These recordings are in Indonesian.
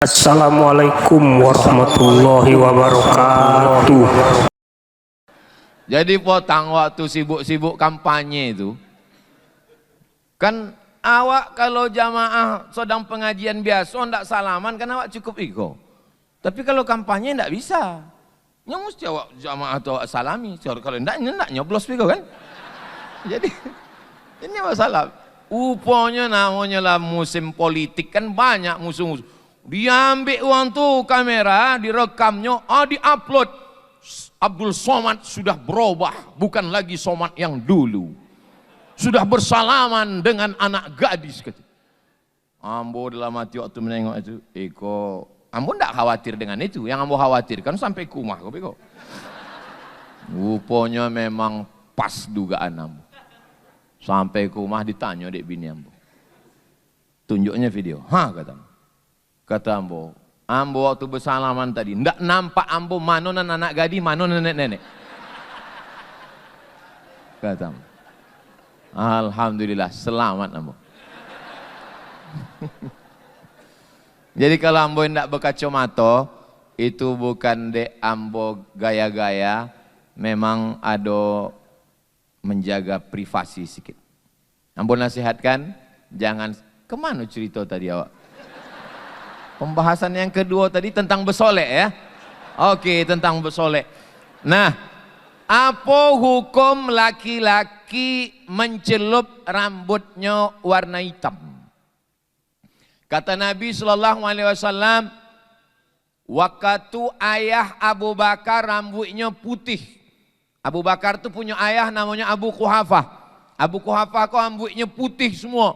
Assalamualaikum warahmatullahi wabarakatuh. Jadi potang waktu sibuk-sibuk kampanye itu, kan awak kalau jamaah sedang pengajian biasa ndak salaman kan awak cukup iko. Tapi kalau kampanye ndak bisa. Nya mesti awak jamaah atau awak salami. Kalau ndak nyoblos iko kan. Jadi ini masalah. Upanya namanya lah musim politik kan banyak musuh-musuh. Diambil uang tuh kamera, direkamnya, diupload. Abdul Somad sudah berubah, bukan lagi Somad yang dulu. Sudah bersalaman dengan anak gadis. Ambo dalam hati waktu menengok itu, Ambo tidak khawatir dengan itu. Yang Ambo khawatirkan sampai kumah. Rupanya memang pas dugaan Ambo. Sampai kumah ditanya dek bini Ambo. Tunjuknya video. Kata Ambo waktu bersalaman tadi, ndak nampak Ambo manonan anak gadis, manonan nenek-nenek. Kata Ambo. Alhamdulillah, selamat Ambo. Jadi kalau Ambo ndak berkacamata, itu bukan dek Ambo gaya-gaya, memang ada menjaga privasi sedikit. Ambo nasihatkan, jangan, kemana cerita tadi awak? Pembahasan yang kedua tadi tentang bersolek ya. Oke, tentang bersolek. Nah, apa hukum laki-laki mencelup rambutnya warna hitam? Kata Nabi SAW, waktu ayah Abu Bakar rambutnya putih. Abu Bakar itu punya ayah namanya Abu Quhafah. Abu Quhafah kok rambutnya putih semua.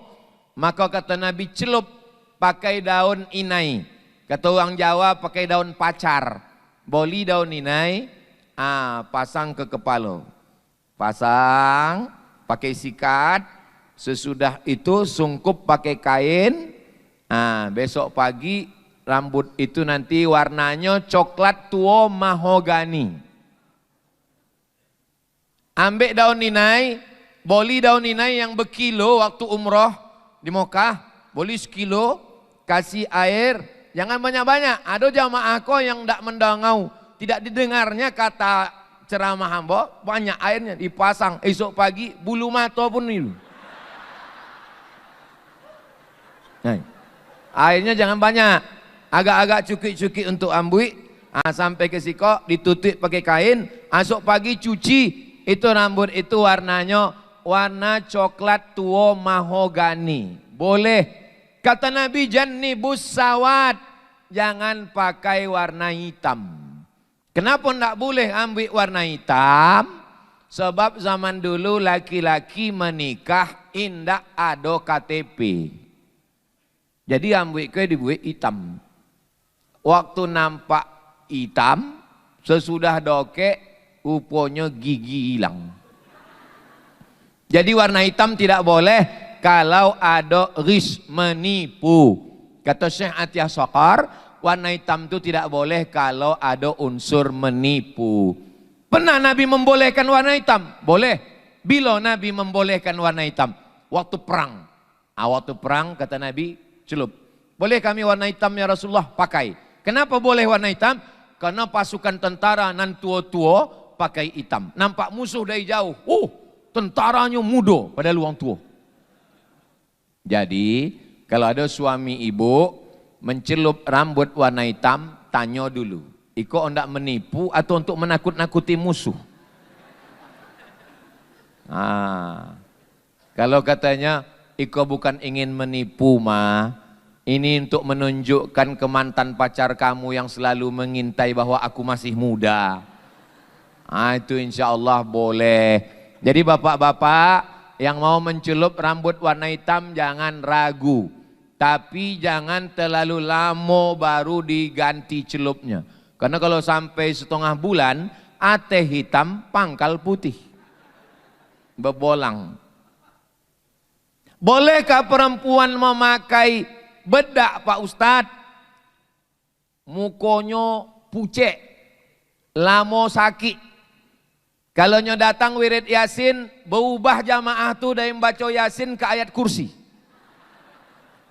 Maka kata Nabi, celup pakai daun inai. Kata orang Jawa pakai daun pacar. Boli daun inai, pasang ke kepala. Pasang, pakai sikat. Sesudah itu sungkup pakai kain. Besok pagi rambut itu nanti warnanya coklat tua mahogani. Ambil daun inai, boli daun inai yang berkilo waktu umroh di Mekah, boli sekilo, kasih air, jangan banyak-banyak. Ada jamaah kau yang tidak mendangau, tidak didengarnya kata ceramah hamba, banyak airnya dipasang. Esok pagi bulu mata pun itu. Airnya jangan banyak, agak-agak cukik-cukik untuk ambui, sampai ke siko, ditutup pakai kain. Esok pagi cuci, itu rambut itu warnanya warna coklat tua mahogani. Boleh. Kata Nabi, jannibus sawat, jangan pakai warna hitam. Kenapa tidak boleh ambil warna hitam? Sebab zaman dulu laki-laki menikah indak ada KTP. Jadi ambil ke dibuat hitam. Waktu nampak hitam, sesudah dokek, rupanya gigi hilang. Jadi warna hitam tidak boleh. Kalau ada ris menipu, kata Syekh Atiyah Saqar, warna hitam itu tidak boleh kalau ada unsur menipu. Pernah Nabi membolehkan warna hitam? Boleh. Bila Nabi membolehkan warna hitam? Waktu perang. Waktu perang kata Nabi, celup. Boleh kami warna hitam ya Rasulullah? Pakai. Kenapa boleh warna hitam? Karena pasukan tentara nan tua-tua pakai hitam. Nampak musuh dari jauh. Tentaranya muda pada luang tua. Jadi, kalau ada suami ibu mencelup rambut warna hitam, tanya dulu. Iko hendak menipu atau untuk menakut-nakuti musuh? Kalau katanya, Iko bukan ingin menipu ma, ini untuk menunjukkan ke mantan pacar kamu yang selalu mengintai bahwa aku masih muda. Itu insya Allah boleh. Jadi bapak-bapak, yang mau mencelup rambut warna hitam jangan ragu. Tapi jangan terlalu lama baru diganti celupnya. Karena kalau sampai setengah bulan, ateh hitam, pangkal putih. Berbolang. Bolehkah perempuan memakai bedak Pak Ustadz? Mukonya pucet, lama sakit. Kalau nyo datang wirid Yasin, berubah jamaah tu dari membaca Yasin ke ayat kursi.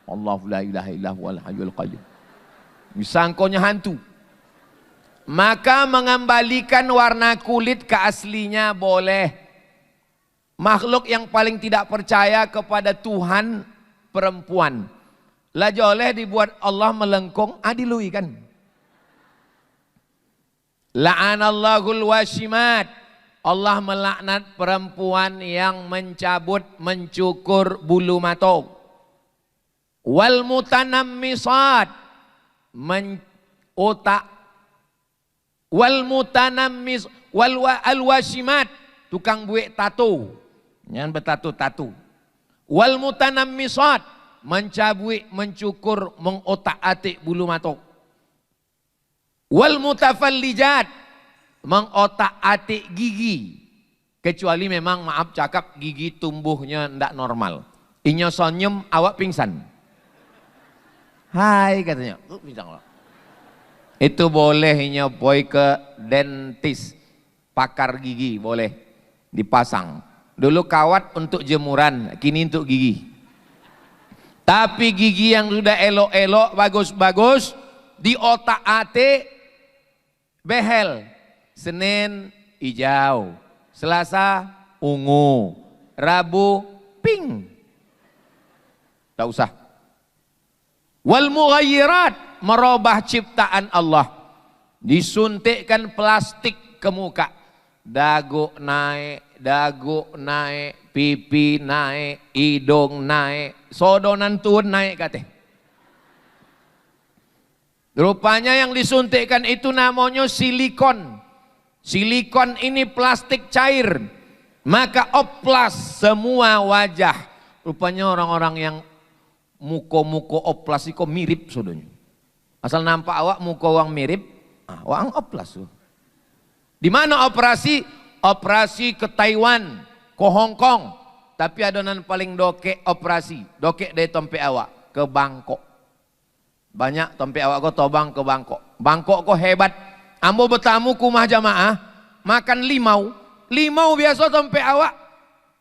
Allahu la ilaha illa huwal hayyul qayyum. Disangkonya hantu. Maka mengembalikan warna kulit ke aslinya boleh. Makhluk yang paling tidak percaya kepada Tuhan perempuan. Lah boleh dibuat Allah melengkung, adilui kan. La'anallahul washimat. Allah melaknat perempuan yang mencabut, mencukur bulu mata. Wal mutanammisat, otak. Wal mutanammis wal alwashimat, tukang buik tato. Yang bertato-tato. Wal mutanammisat, mencabut, mencukur, mengotak-atik bulu mata. Wal mutafallijat, mengotak-atik gigi. Kecuali memang maaf cakap gigi tumbuhnya tidak normal. Inyo sonyem awak pingsan. Hai katanya, pingsan. Itu boleh inyo boy ke dentis, pakar gigi boleh dipasang. Dulu kawat untuk jemuran, kini untuk gigi. Tapi gigi yang sudah elok-elok, bagus-bagus, di otak-atik behel. Senin hijau, Selasa ungu, Rabu pink. Tak usah. Wal mughayyirat, merubah ciptaan Allah. Disuntikkan plastik ke muka. Dagu naik, pipi naik, hidung naik, sodonan turun naik katanya. Rupanya yang disuntikkan itu namanya silikon. Silikon ini plastik cair. Maka oplas semua wajah. Rupanya orang-orang yang muko-muko oplas itu mirip sudahnya. Asal nampak awak muko wang mirip, wang oplas. Di mana operasi? Operasi ke Taiwan, ke Hong Kong. Tapi adonan paling dokek operasi. Dokek dari tompe awak ke Bangkok. Banyak tompe awak kau tobang ke Bangkok. Bangkok kau hebat. Ambo bertamu kumah jamaah, makan limau. Limau biasa tompe awak.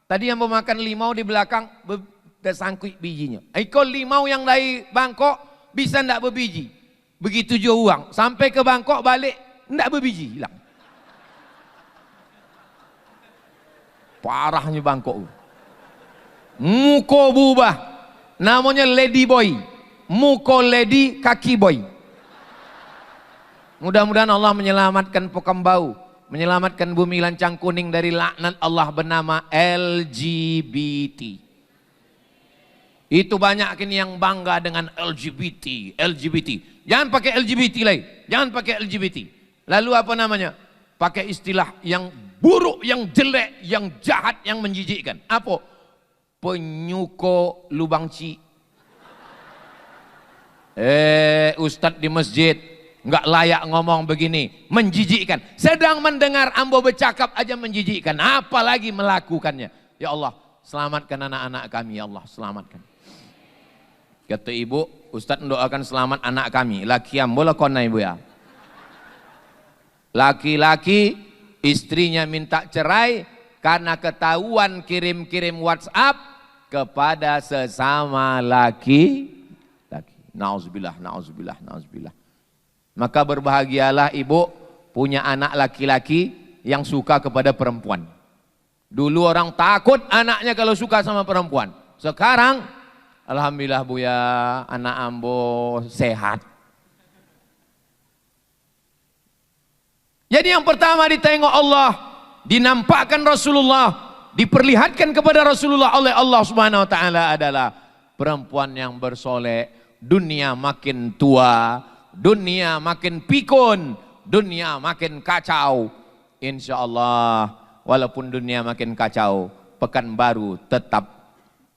Tadi ambo makan limau di belakang, tersangkut bijinya. Iko limau yang dari Bangkok bisa ndak berbiji. Begitu juga uang. Sampai ke Bangkok balik, ndak berbiji, hilang. Parahnya Bangkok. Muko berubah. Namanya lady boy. Muko lady, kaki boy. Mudah-mudahan Allah menyelamatkan Pokembau, menyelamatkan bumi lancang kuning dari laknat Allah bernama LGBT. Itu banyak kini yang bangga dengan LGBT. Jangan pakai LGBT lagi, jangan pakai LGBT. Lalu apa namanya? Pakai istilah yang buruk, yang jelek, yang jahat, yang menjijikkan. Apa? Penyuko lubang ci. Ustadz di masjid nggak layak ngomong begini, menjijikkan. Sedang mendengar ambo bercakap aja menjijikkan, apalagi melakukannya. Ya Allah, selamatkan anak-anak kami, ya Allah, selamatkan. Kata ibu, Ustadz mendoakan selamat anak kami. Laki ambo lah kona ibu ya. Laki-laki istrinya minta cerai karena ketahuan kirim-kirim WhatsApp kepada sesama laki. Nauzubillah, nauzubillah, nauzubillah. Maka berbahagialah ibu punya anak laki-laki yang suka kepada perempuan. Dulu orang takut anaknya kalau suka sama perempuan. Sekarang alhamdulillah bu ya, anak ambo sehat. Jadi yang pertama ditengok Allah, dinampakkan Rasulullah, diperlihatkan kepada Rasulullah oleh Allah Subhanahu wa taala adalah perempuan yang bersolek. Dunia makin tua, dunia makin pikun, dunia makin kacau. Insya Allah, walaupun dunia makin kacau, Pekanbaru tetap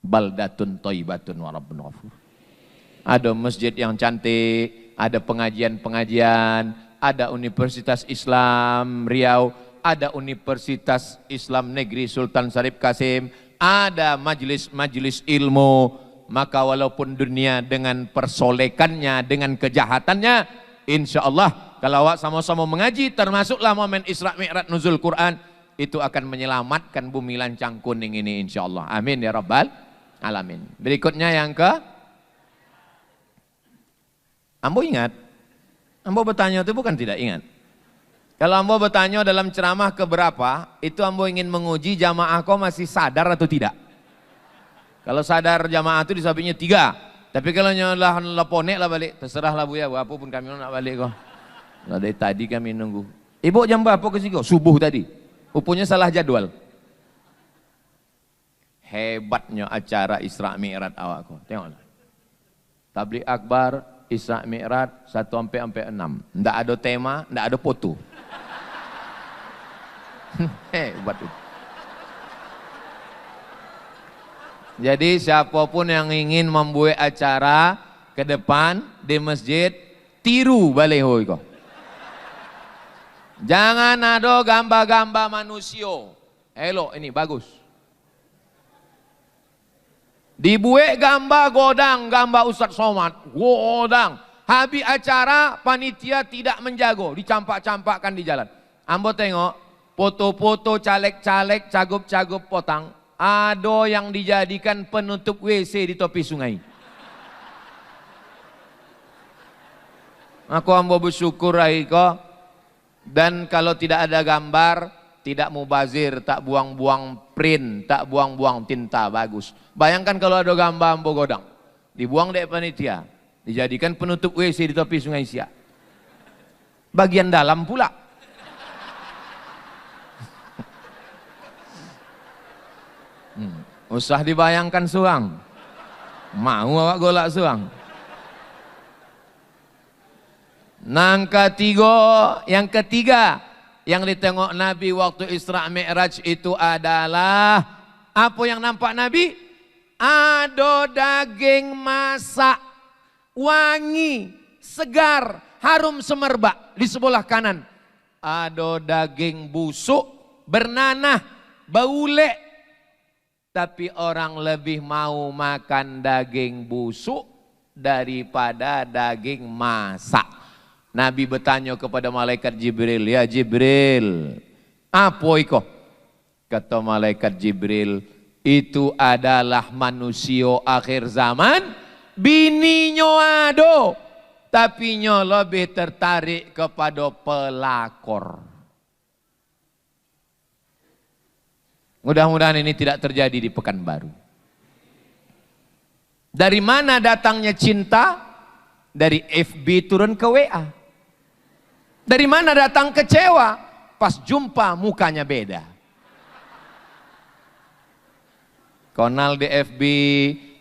baldatun thayyibatun wa rabbun ghafur. Ada masjid yang cantik, ada pengajian-pengajian, ada Universitas Islam Riau, ada Universitas Islam Negeri Sultan Syarif Kasim, ada majelis-majelis ilmu. Maka walaupun dunia dengan persolekannya, dengan kejahatannya, insya Allah kalau awak sama-sama mengaji, termasuklah momen Isra Mi'raj nuzul Quran, itu akan menyelamatkan bumi lancang kuning ini insya Allah. Amin ya rabbal alamin. Berikutnya yang ke, ambo ingat Ambo bertanya itu bukan tidak ingat. Kalau ambo bertanya dalam ceramah keberapa, itu ambo ingin menguji jamaah kau masih sadar atau tidak. Kalau sadar jamaah itu disampingnya 3. Tapi kalau nyolah leponek lah balik, terserahlah Bu ya, apa pun kami nak balik kau. Nah, dari tadi kami nunggu. Ibu jam berapa ke sini? Subuh tadi. Rupanya salah jadwal. Hebatnya acara Isra Mi'raj awak kau. Tengoklah. Tabligh akbar Isra Mi'raj 1 sampai 6. Enggak ada tema, enggak ada foto. Hebat itu. Jadi siapapun yang ingin membuat acara ke depan di masjid, tiru baleho iko. Jangan ada gambar-gambar manusia. Elok ini bagus. Dibuat gambar godang, gambar Ustaz Somad, godang. Habis acara panitia tidak menjago, dicampak-campakkan di jalan. Ambo tengok foto-foto caleg-caleg, cagup-cagup potang, ada yang dijadikan penutup WC di tepi sungai. Aku ambo bersyukur Aiko, dan kalau tidak ada gambar, tidak mubazir, tak buang-buang print, tak buang-buang tinta, bagus. Bayangkan kalau ada gambar ambo godang, dibuang dari panitia, dijadikan penutup WC di tepi sungai Siak. Bagian dalam pula. Usah dibayangkan suang. Mau awak golak suang. Yang ketiga yang ditengok Nabi waktu Isra Mi'raj itu adalah apa yang nampak Nabi? Ada daging masak, wangi, segar, harum semerbak di sebelah kanan. Ada daging busuk, bernanah, bau lek. Tapi orang lebih mau makan daging busuk daripada daging masak. Nabi bertanya kepada malaikat Jibril, ya Jibril, apa itu? Kata malaikat Jibril, itu adalah manusia akhir zaman, bininya ada, tapi nyo lebih tertarik kepada pelakor. Mudah-mudahan ini tidak terjadi di Pekanbaru. Dari mana datangnya cinta? Dari FB turun ke WA. Dari mana datang kecewa? Pas jumpa mukanya beda. Konal di FB,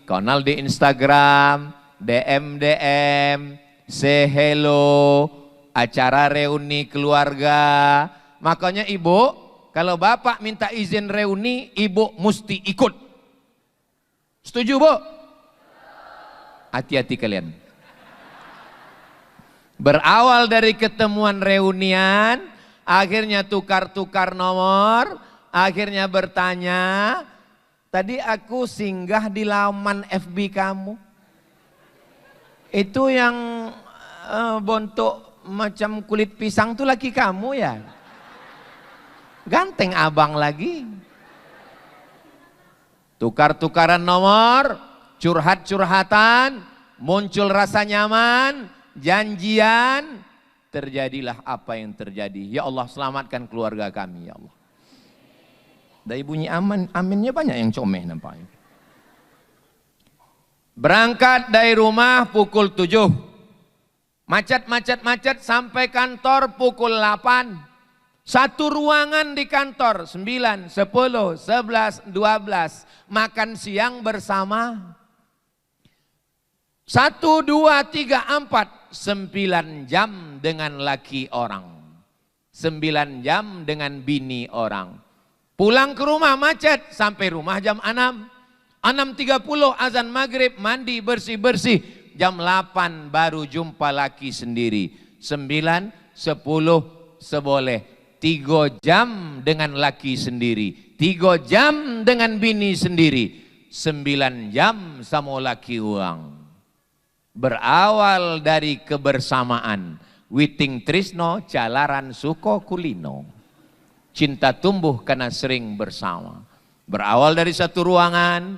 konal di Instagram, DM, say hello, acara reuni keluarga. Makanya ibu, kalau bapak minta izin reuni, ibu mesti ikut. Setuju Bu? Hati-hati kalian. Berawal dari ketemuan reunian, akhirnya tukar-tukar nomor, akhirnya bertanya, tadi aku singgah di laman FB kamu. Itu yang bentuk macam kulit pisang tuh laki kamu ya? Ganteng abang lagi. Tukar-tukaran nomor, curhat-curhatan, muncul rasa nyaman, janjian, terjadilah apa yang terjadi. Ya Allah, selamatkan keluarga kami ya Allah. Dari bunyi aminnya banyak yang comeh nampaknya. Berangkat dari rumah pukul 7. Macet sampai kantor pukul 8. Satu ruangan di kantor, 9, 10, 11, 12. Makan siang bersama. 1, 2, 3, 4. 9 jam dengan laki orang. 9 jam dengan bini orang. Pulang ke rumah macet, sampai rumah jam 6. 6.30 azan maghrib, mandi bersih-bersih. Jam 8 baru jumpa laki sendiri. 9, 10, seboleh. 3 jam dengan laki sendiri, 3 jam dengan bini sendiri, 9 jam sama laki uang. Berawal dari kebersamaan, witing trisno jalaran suko kulino. Cinta tumbuh karena sering bersama. Berawal dari satu ruangan,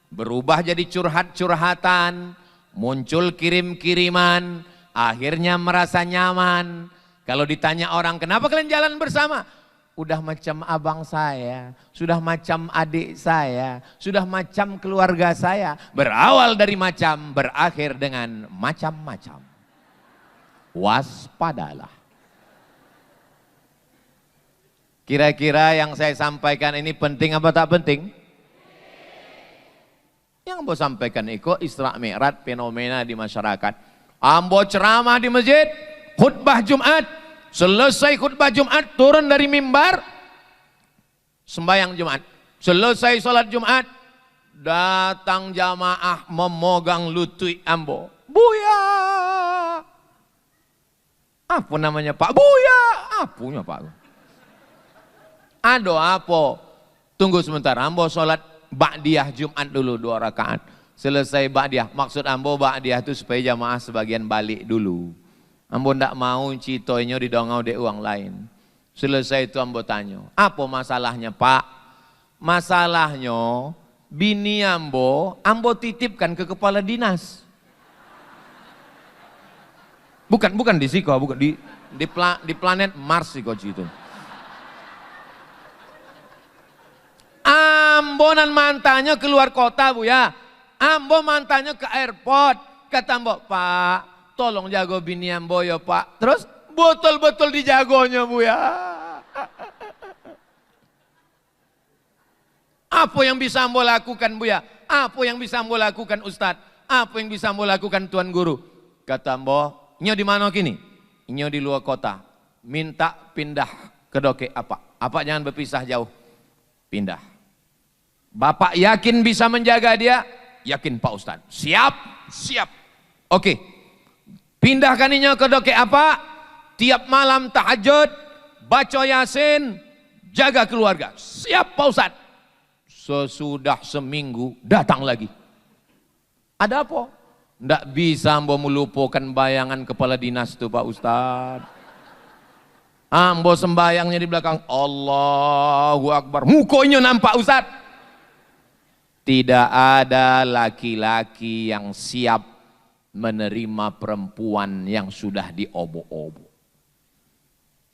berubah jadi curhat-curhatan, muncul kirim-kiriman, akhirnya merasa nyaman. Kalau ditanya orang, kenapa kalian jalan bersama? Udah macam abang saya, sudah macam adik saya, sudah macam keluarga saya. Berawal dari macam, berakhir dengan macam-macam. Waspadalah. Kira-kira yang saya sampaikan ini penting apa tak penting? Yang Ambo sampaikan itu Isra Mi'raj, fenomena di masyarakat. Ambo ceramah di masjid, khutbah Jumat, selesai khutbah Jumat turun dari mimbar, sembahyang Jumat. Selesai sholat Jumat, datang jamaah memegang lutut Ambo. Buya! Apa namanya Pak? Buya! Apunya Pak? Ado apa? Tunggu sebentar, Ambo sholat Ba'diyah Jumat dulu 2 rakaat. Selesai Ba'diyah, maksud Ambo Ba'diyah itu supaya jamaah sebagian balik dulu. Ambo ndak mau citoinyo didongau de uang lain. Selesai itu Ambo tanya, apa masalahnya Pak? Masalahnya bini Ambo titipkan ke kepala dinas. Bukan di Siko, bukan di planet Mars Siko itu. Ambo dan mantannya keluar kota Bu ya. Ambo mantannya ke airport. Kata Ambo, Pak, tolong jago bini Ambo ya Pak. Terus betul-betul dijagonya Bu ya. Apa yang bisa Ambo lakukan Bu ya? Apa yang bisa Ambo lakukan Ustadz? Apa yang bisa Ambo lakukan Tuan Guru? Kata Ambo, nyo di mana kini? Nyo di luar kota. Minta pindah ke doke apa? Apa jangan berpisah jauh. Pindah. Bapak yakin bisa menjaga dia? Yakin Pak Ustadz. Siap. Oke. Pindahkan inyo ke doke apa? Tiap malam tahajud, baca Yasin, jaga keluarga. Siap Pak Ustadz. Sesudah seminggu datang lagi. Ada apa? Nggak bisa Ambo melupakan bayangan kepala dinas itu Pak Ustadz. Ambo sembayangnya di belakang, Allahu Akbar. Mukonya nampak Ustadz. Tidak ada laki-laki yang siap menerima perempuan yang sudah diobo-obo.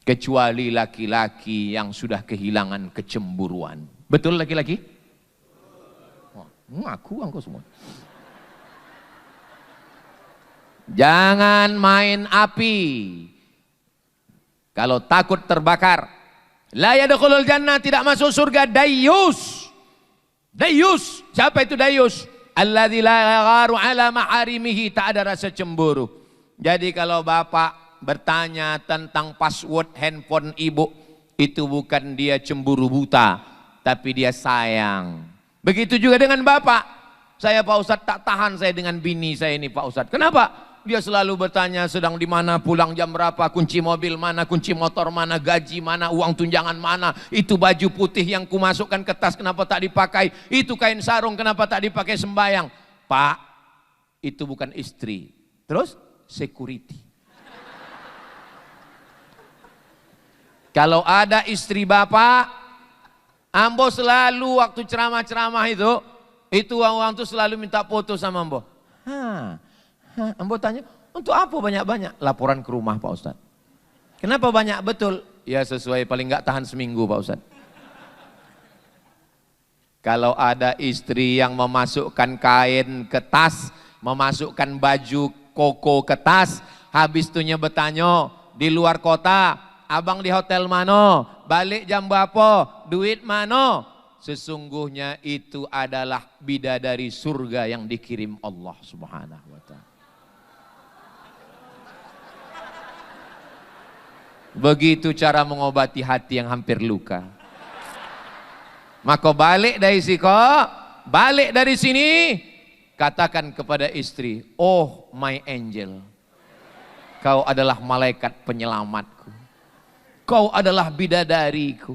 Kecuali laki-laki yang sudah kehilangan kecemburuan. Betul laki-laki? Ngaku angko semua. Jangan main api. Kalau takut terbakar. La yadkhulul jannah, tidak masuk surga dayus. Dayus, siapa itu dayus? Alladzi la yagharu ala maharimihi, tak ada rasa cemburu. Jadi kalau bapak bertanya tentang password handphone ibu, itu bukan dia cemburu buta, tapi dia sayang. Begitu juga dengan bapak. Saya Pak Ustadz tak tahan saya dengan bini saya ini Pak Ustadz. Kenapa? Dia selalu bertanya sedang di mana, pulang jam berapa, kunci mobil mana, kunci motor mana, gaji mana, uang tunjangan mana, itu baju putih yang kumasukkan ke tas kenapa tak dipakai, itu kain sarung kenapa tak dipakai sembayang. Pak, itu bukan istri. Terus security. Kalau ada istri bapak, Ambo selalu waktu ceramah-ceramah itu orang tuh selalu minta foto sama Ambo. Ambo tanya, untuk apa banyak-banyak? Laporan ke rumah Pak Ustadz. Kenapa banyak? Betul. Ya sesuai, paling nggak tahan seminggu Pak Ustadz. Kalau ada istri yang memasukkan kain ke tas, memasukkan baju koko ke tas, habis itunya bertanya, di luar kota, abang di hotel mana? Balik jam berapa? Duit mana? Sesungguhnya itu adalah bidadari surga yang dikirim Allah Subhanahu wa Ta'ala. Begitu cara mengobati hati yang hampir luka. Maka balik dari balik dari sini, katakan kepada istri, oh my angel, kau adalah malaikat penyelamatku. Kau adalah bidadariku.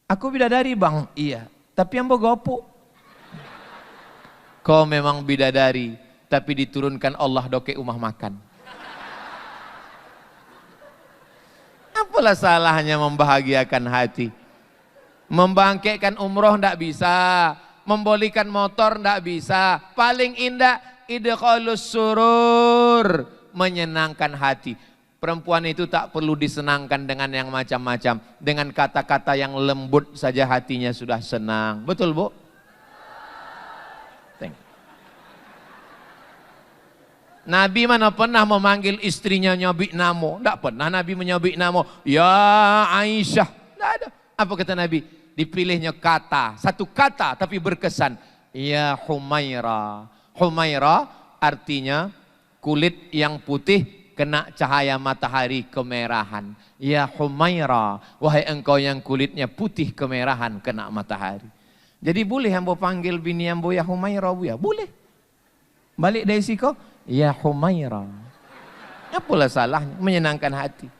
Aku bidadari bang, iya. Tapi Ambo gopo. Kau memang bidadari, tapi diturunkan Allah doke umah makan. Apalah salahnya membahagiakan hati. Membangkitkan umroh ndak bisa, membolikan motor ndak bisa. Paling indah idkhalus surur, menyenangkan hati. Perempuan itu tak perlu disenangkan dengan yang macam-macam. Dengan kata-kata yang lembut saja hatinya sudah senang. Betul, Bu? Nabi mana pernah memanggil istrinya nyabik namo? Tidak pernah Nabi menyabik namo. Ya Aisyah. Tidak ada. Apa kata Nabi? Dipilihnya kata. Satu kata tapi berkesan. Ya Humaira. Humaira artinya kulit yang putih kena cahaya matahari kemerahan. Ya Humaira. Wahai engkau yang kulitnya putih kemerahan kena matahari. Jadi boleh ambo panggil bini ambo ya Humaira Bu ya? Boleh. Balik dari situ. Ya Humaira. Apalah salahnya, menyenangkan hati.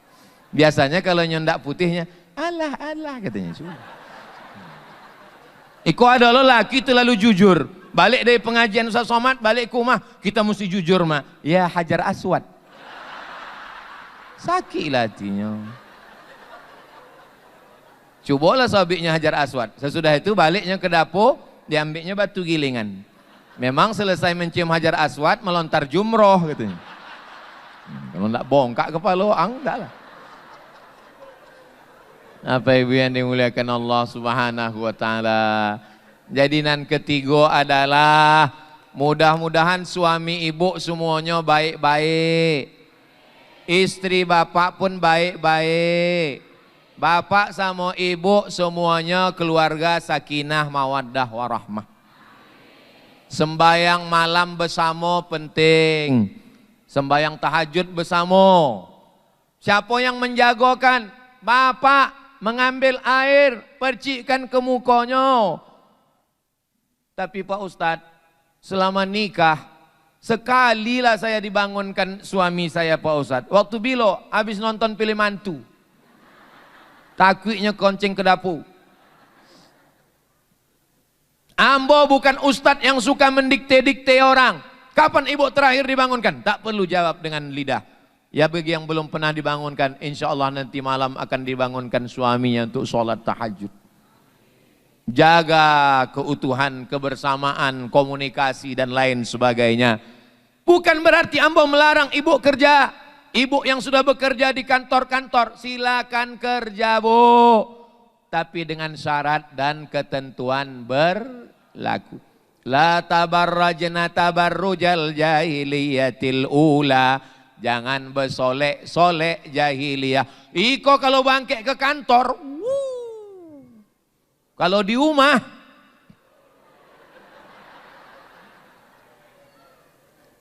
Biasanya kalau nyondak putihnya, alah katanya sudah. Iko ada lelaki terlalu jujur. Balik dari pengajian Ustaz Somad, balik ke rumah, kita mesti jujur mah. Ya Hajar Aswad. Sakitlah hatinya. Cobalah sabiknya Hajar Aswad. Sesudah itu baliknya ke dapur, diambilnya batu gilingan. Memang selesai mencium Hajar Aswad melontar jumroh katanya. Kalau tidak bongkak kepala orang, enggak lah. Apa ibu yang dimuliakan Allah Subhanahu wa taala. Jadi nan ketiga adalah mudah-mudahan suami ibu semuanya baik-baik. Istri bapak pun baik-baik. Bapak sama ibu semuanya keluarga sakinah mawaddah warahmah. Sembayang malam bersama penting. Sembayang tahajud bersama. Siapa yang menjagokan? Bapak mengambil air, percikkan ke mukanya. Tapi Pak Ustadz, selama nikah, sekalilah saya dibangunkan suami saya Pak Ustadz. Waktu bilo, habis nonton film mantu. Takutnya konceng ke dapur. Ambo bukan ustadz yang suka mendikte-dikte orang. Kapan ibu terakhir dibangunkan? Tak perlu jawab dengan lidah. Ya bagi yang belum pernah dibangunkan, insya Allah nanti malam akan dibangunkan suaminya untuk sholat tahajud. Jaga keutuhan, kebersamaan, komunikasi dan lain sebagainya. Bukan berarti ambo melarang ibu kerja. Ibu yang sudah bekerja di kantor-kantor, silakan kerja Bu. Tapi dengan syarat dan ketentuan berlaku. La tabarrajna tabarrujal jahiliyatil ula. Jangan bersolek-solek jahiliyah. Iko kalau bangkit ke kantor, kalau di rumah,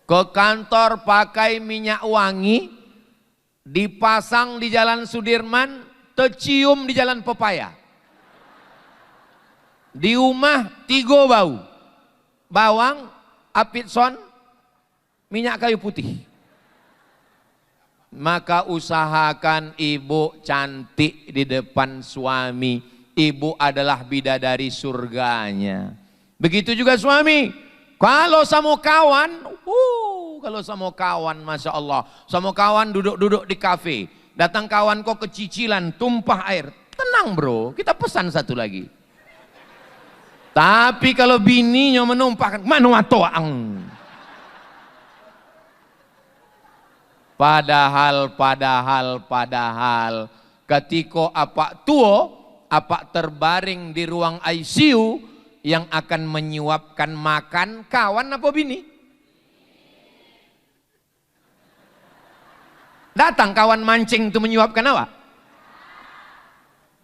ke kantor pakai minyak wangi, dipasang di Jalan Sudirman, tercium di Jalan Pepaya. Di rumah 3 bau. Bawang, apitson, minyak kayu putih. Maka usahakan ibu cantik di depan suami. Ibu adalah bidadari surganya. Begitu juga suami. Kalau sama kawan, Masya Allah. Sama kawan duduk-duduk di kafe. Datang kawan kok kecicilan, tumpah air. Tenang bro, kita pesan satu lagi. Tapi kalau bininya menumpahkan, mana watoang. Padahal ketika apa tua, apa terbaring di ruang ICU yang akan menyuapkan makan kawan apa bini? Datang kawan mancing itu menyuapkan apa?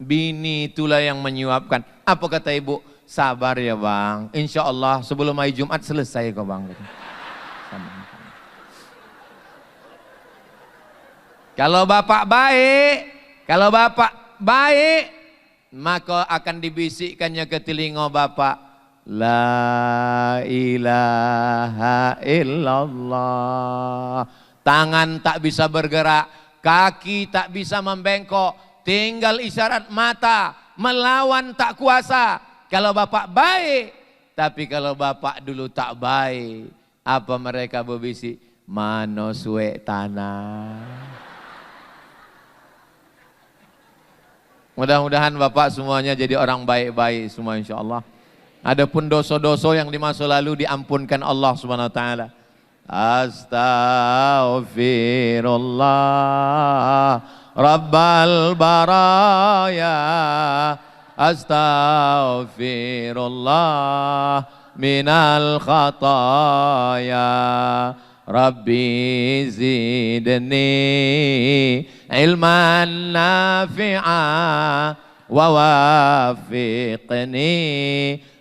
Bini itulah yang menyuapkan. Apa kata ibu? Sabar ya bang, insya Allah sebelum hari Jumat selesai kok bang. Kalau bapak baik, maka akan dibisikkannya ke telinga bapak, la ilaha illallah. Tangan tak bisa bergerak, kaki tak bisa membengkok, tinggal isyarat mata, melawan tak kuasa. Kalau bapak baik, tapi kalau bapak dulu tak baik, apa mereka berbisik? Mano suek tanah. Mudah-mudahan bapak semuanya jadi orang baik-baik semua insya Allah. Adapun dosa-dosa yang di masa lalu diampunkan Allah Subhanahu wa taala. Astaghfirullah Rabbal baraya. Astaghfirullah minal khataya. Rabbi zidni ilman nafi'a wa wafiqni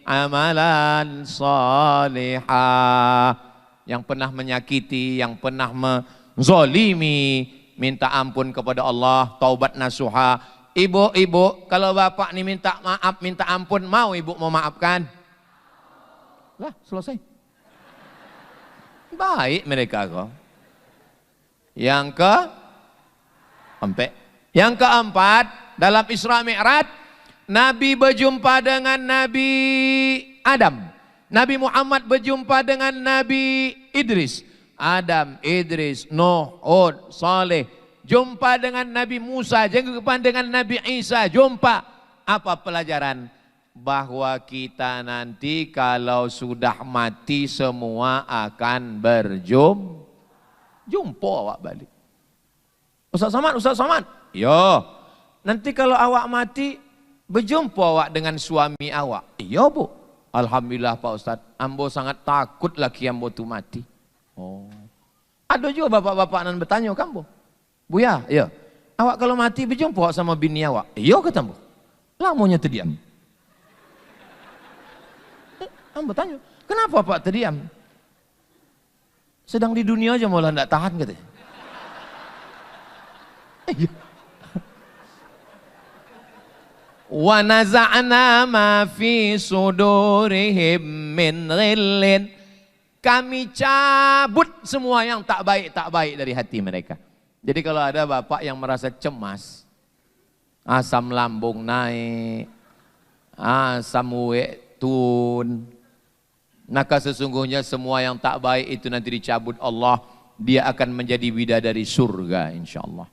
amalan salihah. Yang pernah menyakiti, yang pernah menzolimi, minta ampun kepada Allah, taubat nasuha. Ibu-ibu, kalau bapak nih minta maaf, minta ampun, mau ibu memaafkan? Lah, selesai. Baik mereka kok. Yang keempat, dalam Isra Mi'raj, Nabi berjumpa dengan Nabi Adam. Nabi Muhammad berjumpa dengan Nabi Idris. Adam, Idris, Nuh, Hud, Saleh. Jumpa dengan Nabi Musa, jumpa dengan Nabi Isa, jumpa. Apa pelajaran? Bahwa kita nanti kalau sudah mati semua akan jumpa awak balik. Ustaz Somad. Yo. Nanti kalau awak mati berjumpa awak dengan suami awak. Iya bu. Alhamdulillah Pak Ustaz. Ambo sangat takut laki ambo tu mati. Oh. Ada juga bapak-bapak nan bertanya kambo. Buya, iya. Awak kalau mati berjumpa sama bini awak. Iya kata ambo. Lamanya terdiam. Ambo tanya, kenapa Pak terdiam? Sedang di dunia aja malah tidak tahan katanya. Wa naza'na ma fi sudurihim min ghillin. Kami cabut semua yang tak baik dari hati mereka. Jadi kalau ada bapak yang merasa cemas, asam lambung naik, asam turun, maka sesungguhnya semua yang tak baik itu nanti dicabut Allah. Dia akan menjadi bidadari surga insyaallah.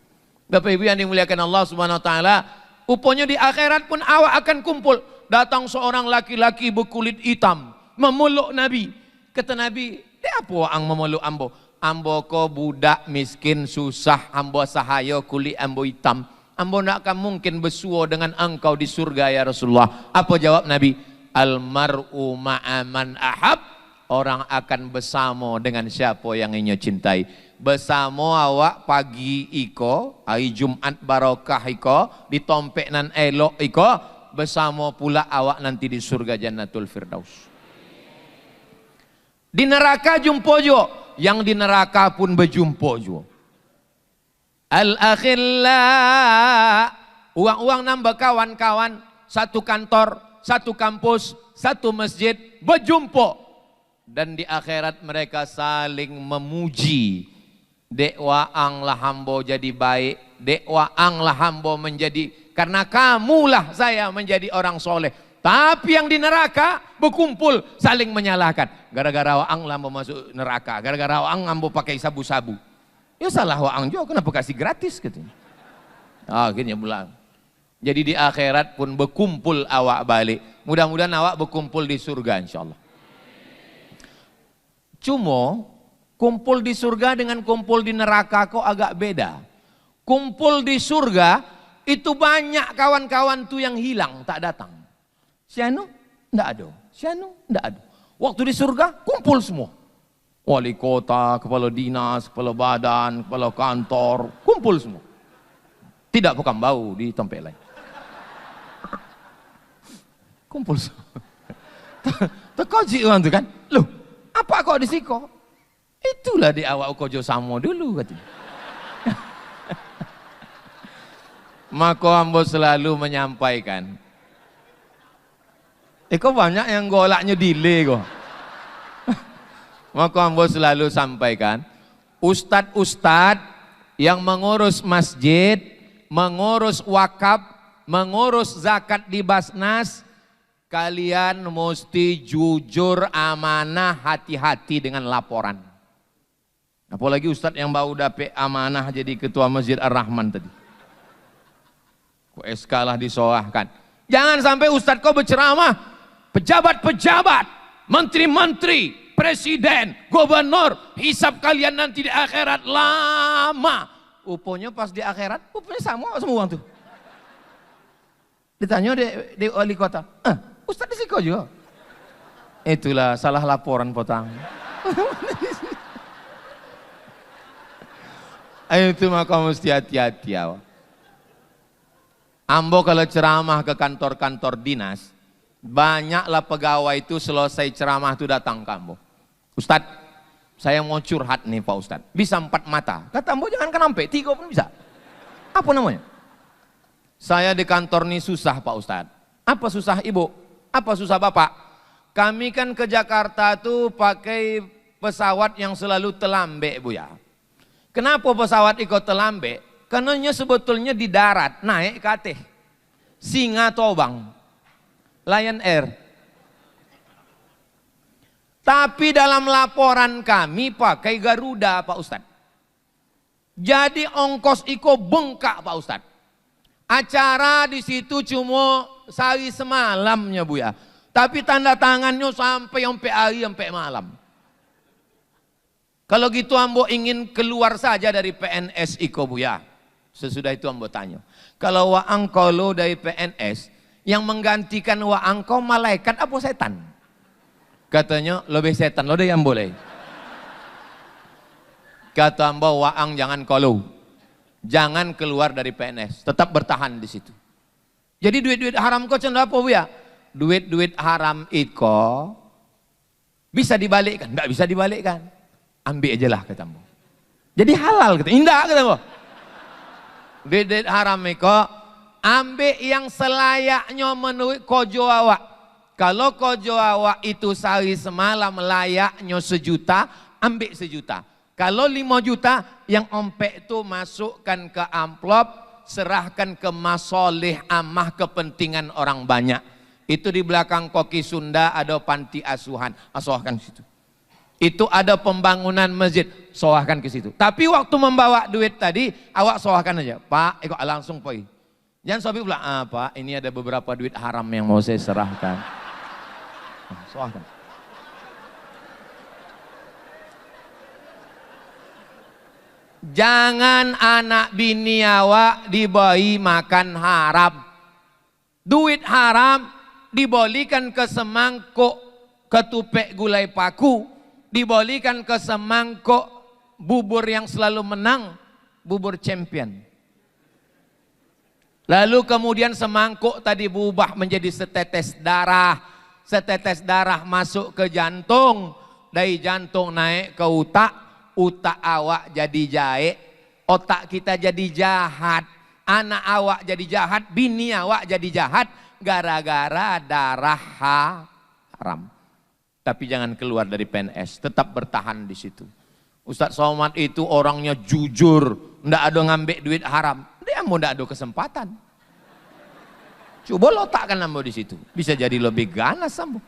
Bapak Ibu yang dimuliakan Allah Subhanahu wa taala, rupanya di akhirat pun awak akan kumpul. Datang seorang laki-laki berkulit hitam memeluk Nabi. Kata Nabi, apa ang memeluk ambo? Ambo ko budak miskin susah, ambo sahaya kulit ambo hitam. Ambo nak akan mungkin bersua dengan engkau di surga ya Rasulullah. Apa jawab Nabi? Almar'u ma'aman ahab. Orang akan bersama dengan siapa yang ingin cintai. Bersama awak pagi iko, hari Jumat barakah iko, di tompek nan elok iko, bersama pula awak nanti di surga Jannatul Firdaus. Di neraka jumpa jo, yang di neraka pun berjumpa jo. Al-akhilla, uang-uang nambah kawan-kawan, satu kantor, satu kampus, satu masjid, berjumpa. Dan di akhirat mereka saling memuji. Dekwa anglah hambo jadi baik, dekwa anglah hambo menjadi, karena kamulah saya menjadi orang soleh. Tapi yang di neraka berkumpul saling menyalahkan. Gara-gara waang lambo masuk neraka, gara-gara waang lambo pakai sabu-sabu. Ya salah waang juga, kenapa kasih gratis katanya. Akhirnya pulang. Jadi di akhirat pun berkumpul awak balik. Mudah-mudahan awak berkumpul di surga insyaallah. Cuma kumpul di surga dengan kumpul di neraka kok agak beda. Kumpul di surga itu banyak kawan-kawan tuh yang hilang, tak datang. Si anu enggak ada, si anu enggak ada. Waktu di surga kumpul semua. Wali kota, kepala dinas, kepala badan, kepala kantor, kumpul semua. Tidak bukan bau di tempat lain. Kumpul semua. Terkojik orang tu kan. Loh, apa kau di siko? Itulah di awak kojo samo dulu katanya. Maka ambo selalu menyampaikan. Kok banyak yang golaknya delay kok. Maka ambo selalu sampaikan, ustadz-ustadz yang mengurus masjid, mengurus wakaf, mengurus zakat di Basnas, kalian mesti jujur, amanah, hati-hati dengan laporan. Apalagi ustadz yang baru dapet amanah jadi ketua Masjid Ar-Rahman tadi. SK lah disoahkan. Jangan sampai ustadz kau berceramah, pejabat-pejabat, menteri-menteri, presiden, gubernur, hisab kalian nanti di akhirat lama. Uponya pas di akhirat, uponya sama semua tuh. Ditanya di wali kota, Ustaz di siko juga. Itulah salah laporan potang. Itu maka mesti hati-hati ya. Ambo kalau ceramah ke kantor-kantor dinas, banyaklah pegawai itu selesai ceramah itu datang ke Ambo. Ustadz, saya mau curhat nih Pak Ustadz. Bisa 4 mata. Kata Ambo jangan kenampe, 3 pun bisa. Apa namanya? Saya di kantor nih susah Pak Ustadz. Apa susah Ibu? Apa susah Bapak? Kami kan ke Jakarta tuh pakai pesawat yang selalu telambe Bu ya. Kenapa pesawat ikut telambe? Karena sebetulnya di darat, naik ke Aceh. Singa Tobang, Lion Air. Tapi dalam laporan kami pakai Garuda Pak Ustadz. Jadi ongkos iko bengkak Pak Ustadz. Acara di situ cuma sehari semalamnya Bu ya. Tapi tanda tangannya sampai hari sampai malam. Kalau gitu Ambo ingin keluar saja dari PNS iko Bu ya. Sesudah itu Ambo tanya. Kalau waang kalau dari PNS yang menggantikan waang kau malaikat apa setan? Katanya lebih setan lo deh yang boleh. Kata Ambo waang jangan kalau. Jangan keluar dari PNS, tetap bertahan di situ. Jadi duit-duit haram kau cenderung apa Bu ya? Duit-duit haram iko bisa dibalikkan? Enggak bisa dibalikkan. Ambil aja lah kata Ambo. Jadi halal kata. Indah kata Ambo. Duit haram iko ambil yang selayaknya menurut kojo awak. Kalau kojo awak itu sehari semalam layaknya 1 juta, ambil 1 juta. Kalau 5 juta yang ompek itu masukkan ke amplop, serahkan ke masoleh amah kepentingan orang banyak. Itu di belakang Koki Sunda ada panti asuhan, asuhkan situ. Itu ada pembangunan masjid, soahkan ke situ. Tapi waktu membawa duit tadi, awak soahkan aja. Pak, ikut langsung pergi. Jangan sobi pula, Pak, ini ada beberapa duit haram yang mau saya serahkan. Soahkan. Jangan anak bini awak diberi makan haram. Duit haram dibolikan ke semangkuk ketupek gulai paku, dibolikan ke semangkuk bubur yang selalu menang, bubur champion. Lalu kemudian semangkuk tadi berubah menjadi setetes darah masuk ke jantung, dari jantung naik ke otak awak jadi jahe, otak kita jadi jahat, anak awak jadi jahat, bini awak jadi jahat, gara-gara darah haram. Tapi jangan keluar dari PNS, tetap bertahan di situ. Ustadz Somad itu orangnya jujur, ndak ada ngambil duit haram, dia mau ndak ada kesempatan. Coba letakkan Ambo di situ, bisa jadi lebih ganas Ambo.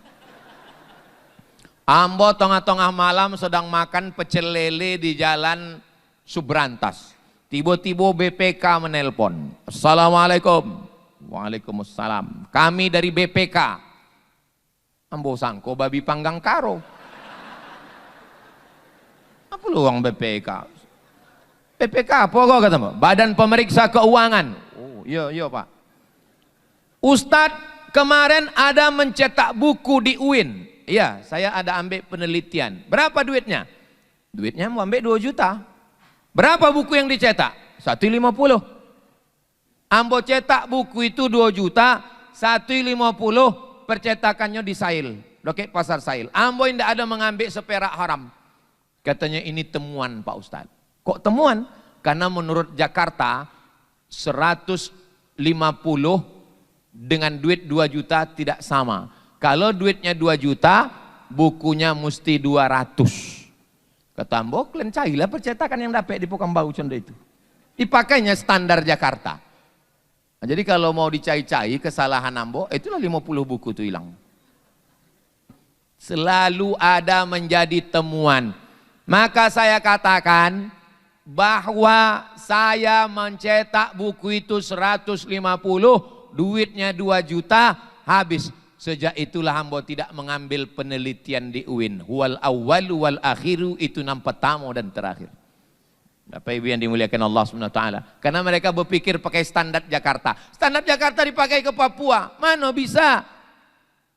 Ambo tengah-tengah malam sedang makan pecel lele di jalan Subrantas. Tiba-tiba BPK menelpon. Assalamualaikum. Waalaikumsalam. Kami dari BPK. Ambo sangko babi panggang karo. Apa lu orang BPK? BPK apa kok kata Mbak? Badan Pemeriksa Keuangan. Oh iya Pak. Ustadz kemarin ada mencetak buku di UIN. Iya, saya ada ambil penelitian. Berapa duitnya? Duitnya mau ambil 2 juta. Berapa buku yang dicetak? 150. Ambo cetak buku itu 2 juta, 150 percetakannya di Sail, Loket Pasar Sail. Ambo tidak ada mengambil seperak haram. Katanya ini temuan Pak Ustadz. Kok temuan? Karena menurut Jakarta 150 dengan duit 2 juta tidak sama. Kalau duitnya 2 juta, bukunya mesti 200. Kata Ambo, kalian carilah percetakan yang dapat di Pekanbaru Conda itu. Dipakainya standar Jakarta. Nah, jadi kalau mau dicari-cari kesalahan Ambo, itulah 50 buku itu hilang. Selalu ada menjadi temuan. Maka saya katakan bahwa saya mencetak buku itu 150, duitnya 2 juta, habis. Sejak itulah ambo tidak mengambil penelitian di UIN. Huwal awwalu wal akhiru, itu nam pertama dan terakhir. Bapak Ibu yang dimuliakan Allah SWT. Karena mereka berpikir pakai standar Jakarta. Standar Jakarta dipakai ke Papua. Mana bisa?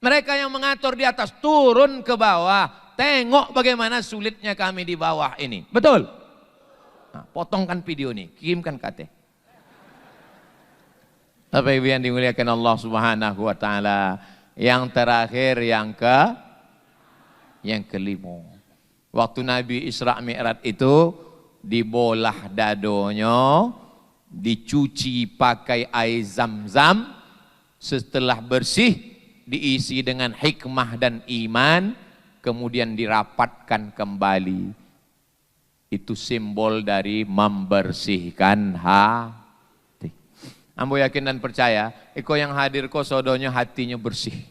Mereka yang mengatur di atas turun ke bawah. Tengok bagaimana sulitnya kami di bawah ini. Betul? Nah, potongkan video ini, kirimkan KT. Bapak Ibu yang dimuliakan Allah Subhanahu wa taala. Yang terakhir yang kelima. Waktu Nabi Isra Mi'raj itu dibolah dadonya, dicuci pakai air zam-zam, setelah bersih diisi dengan hikmah dan iman, kemudian dirapatkan kembali. Itu simbol dari membersihkan hati. Ambo yakin dan percaya, iko yang hadir ko sodonya hatinya bersih.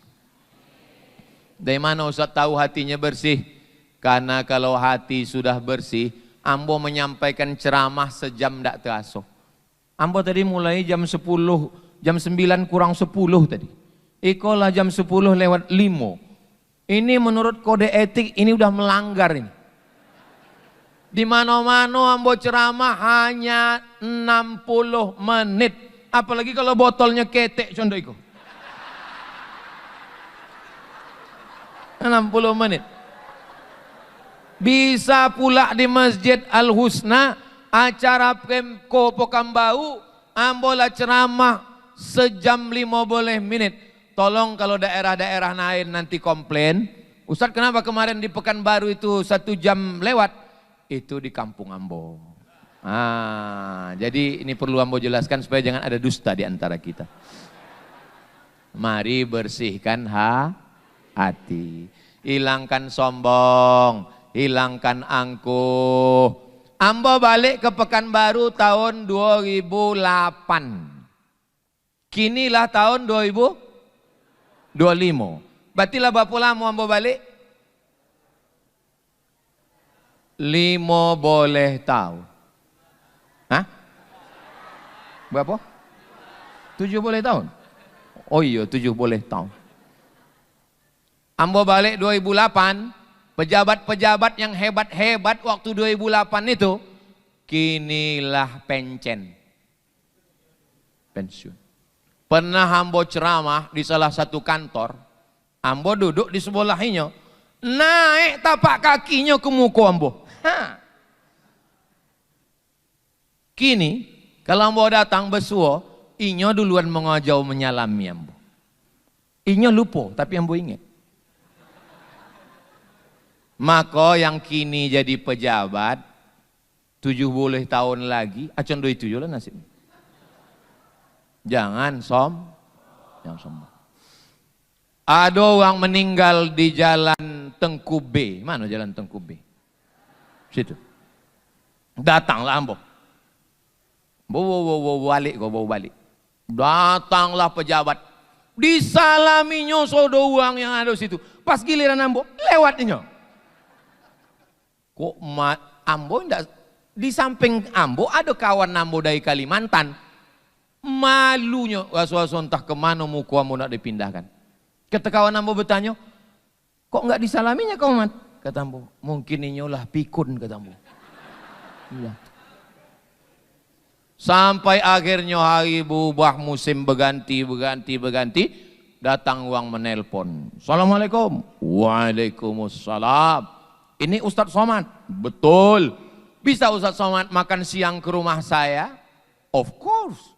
Dari mana Ustaz tahu hatinya bersih? Karena kalau hati sudah bersih, ambo menyampaikan ceramah sejam tidak terasa. Ambo tadi mulai jam 10, jam 9 kurang 10 tadi. Iko lah jam 10 lewat 5. Ini menurut kode etik ini udah melanggar ini. Di mana-mana ambo ceramah hanya 60 menit. Apalagi kalau botolnya ketek contoh itu. 60 menit. Bisa pula di Masjid Al-Husna, acara Pemko Pokambau, ambola ceramah sejam 15 menit. Tolong kalau daerah-daerah lain nanti komplain, Ustaz kenapa kemarin di Pekanbaru itu 1 jam lewat? Itu di kampung ambo. Jadi ini perlu ambo jelaskan supaya jangan ada dusta di antara kita. Mari bersihkan hati. Hilangkan sombong, hilangkan angkuh. Ambo balik ke Pekanbaru tahun 2008. Kinilah tahun 2025. Berarti lah berapa lama ambo balik? 5 boleh tahu. Hah? Berapa? 7 boleh tahun? Oh iya 7 boleh tahun. Ambo balik 2008, pejabat-pejabat yang hebat-hebat waktu 2008 itu, kinilah pensiun. Pernah ambo ceramah di salah satu kantor, ambo duduk di sebelahnya, naik tapak kakinya ke muka ambo. Kini kalau ambo datang bersuah, inyo duluan mengajau menyalami ambo. Inyo lupa tapi ambo ingat. Maka yang kini jadi pejabat 7 boleh tahun lagi, acan 27 lah nasib. Jangan sombong. Ada orang meninggal di jalan Tengku B. Mana jalan Tengku B? Situ. Datanglah ambo. Bawa balik. Datanglah pejabat. Disalaminya sodo uang yang ada situ. Pas giliran ambo, lewatnya. Kok ambo enggak, di samping ambo ada kawan ambo dari Kalimantan. Malunya, was-was entah kemana muka ambo nak dipindahkan. Kata kawan ambo bertanya, kok enggak disalaminya kau mat? Kata ambo, mungkin inyolah pikun kata ambo. Iya. Sampai akhirnya hari berubah, musim berganti, datang uang menelpon. Assalamualaikum. Waalaikumsalam. Ini Ustadz Somad. Betul. Bisa Ustadz Somad makan siang ke rumah saya? Of course.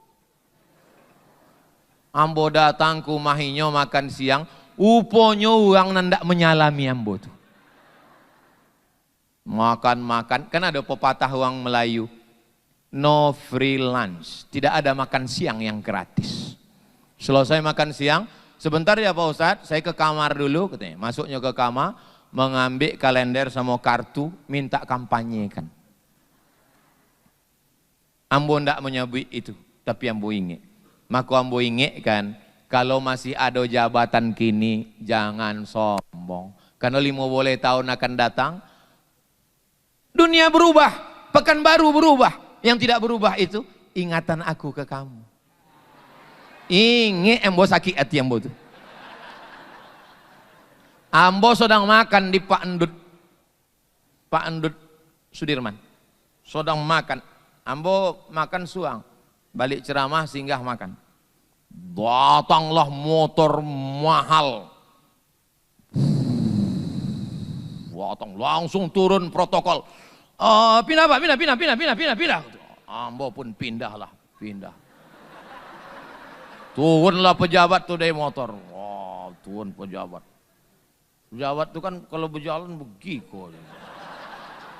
Ambo datang ke rumahnya makan siang, uponya orang nandak menyalami ambo tuh. Makan-makan, kan ada pepatah orang Melayu. No free lunch, tidak ada makan siang yang gratis. Selesai makan siang, sebentar ya Pak Ustadz, saya ke kamar dulu, katanya. Masuknya ke kamar, mengambil kalender sama kartu, minta kampanyekan. Ambo ndak menyebut itu, tapi ambo ingat. Maka ambo ingat kan, kalau masih ada jabatan kini, jangan sombong. Karena 5 boleh tahun akan datang, dunia berubah, Pekanbaru berubah. Yang tidak berubah itu ingatan aku ke kamu. Ingat ambo sakit hati ambo tuh. Ambo sedang makan di Pak Endut Sudirman. Sedang makan. Ambo makan suang. Balik ceramah singgah makan. Datanglah motor mahal. Datang langsung turun protokol. Pindah Pak, pindah. Ambo pun pindah. Turunlah pejabat tuh dari motor. Wah, turun pejabat. Pejabat tuh kan kalau berjalan begitu.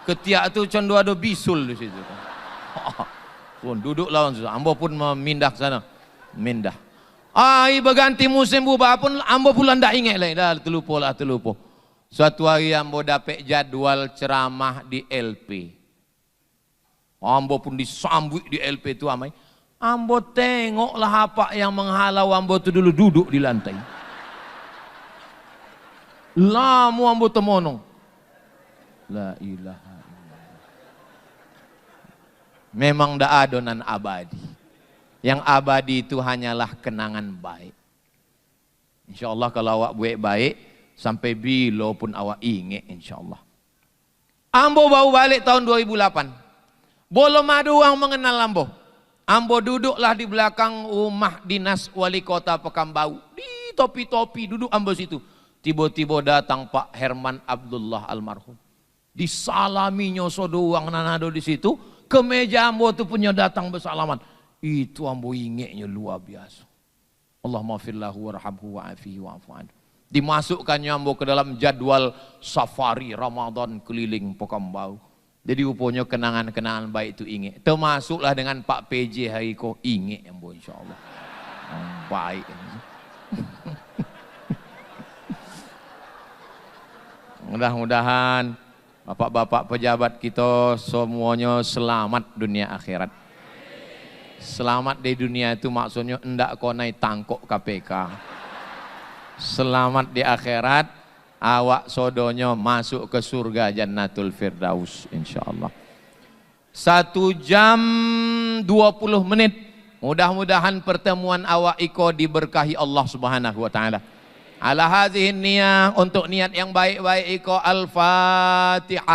Ketiak tuh cendu ada bisul di situ. Turun duduk lawan susah. Ambo pun memindah ke sana. Mindah. Berganti musim berubah pun ambo pula ndak ingat lagi. Dah terlupa. Suatu hari ambo dapat jadwal ceramah di LP. Ambo pun disambut di LP itu amai. Ambo tengoklah apa yang menghalau ambo itu dulu duduk di lantai. Lamu ambo temonong. La ilaha illallah. Memang dak adonan abadi. Yang abadi itu hanyalah kenangan baik. Insyaallah kalau awak buat baik sampai bila pun awak ingat insyaallah. Ambo baru balik tahun 2008. Belum ada orang mengenal ambo. Ambo duduklah di belakang rumah dinas wali kota Pekanbaru. Di topi-topi duduk ambo situ. Tiba-tiba datang Pak Herman Abdullah almarhum. Disalaminya sodoang nanado di situ. Ke meja ambo tu punya datang bersalaman. Itu ambo ingatnya luar biasa. Allahumma firlahu warhamhu wa'afihi wa'afu'an. Dimasukkannya ambo ke dalam jadwal safari Ramadan keliling Pekanbaru. Jadi rupanya kenangan-kenangan baik itu ingat. Termasuklah dengan Pak PJ hari ko ingat ambo insyaallah. Baik. Mudah-mudahan bapak-bapak pejabat kita semuanya selamat dunia akhirat. Selamat di dunia itu maksudnya enggak kau naik tangkok KPK. Selamat di akhirat, awak sodonya masuk ke surga Jannatul Firdaus insyaallah. 1 jam 20 menit. Mudah-mudahan pertemuan awak iko diberkahi Allah Subhanahu wa taala. Ala hadhihi niyah, untuk niat yang baik-baik iko al-Fatihah.